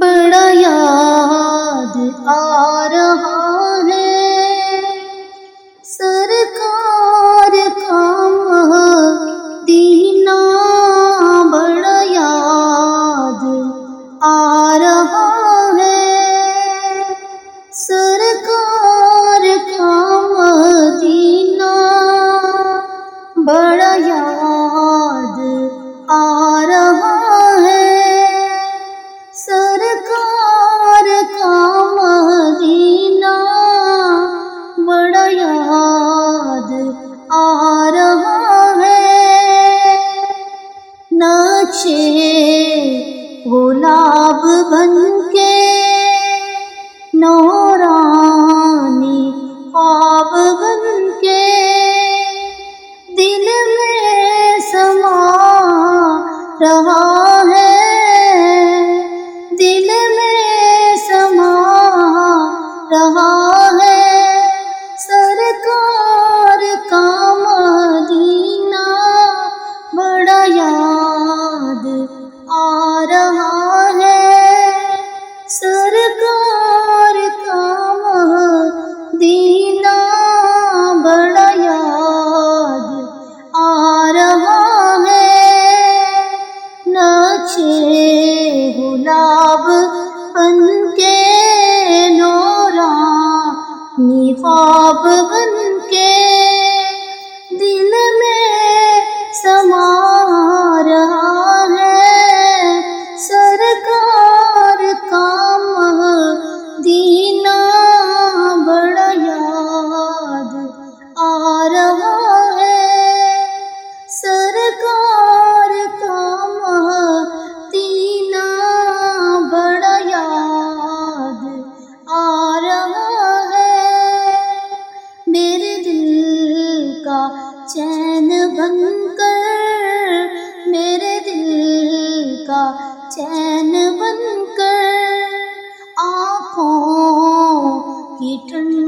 بڑا یاد آ رہا ہے سرکار کا مدینہ، بڑا یاد آ رہا ہے سرکار کا مدینہ، بڑا یاد آ رہا ہے سرکار کا مدینہ، بڑا یاد آ رہا ہے۔ نقشے گلاب بن کے نورانی خواب بن کے دل میں سما رہا ہے، دل میں سما رہا ہے سرکار کا مدینہ، بڑا یاد آ رہا ہے سرکار کا مدینہ، بڑا یاد آ رہا ہے۔ نقشے گلاب بن کے نورانی خواب بن کے دل میں سما رہا ہے سرکار کا مدینہ، بڑا یاد آ رہا ہے سرکار کا مدینہ، بڑا یاد آ رہا ہے۔ میرے دل کا چین بن کر، میرے دل کا چین بن کر آنکھوں کی ٹھنڈی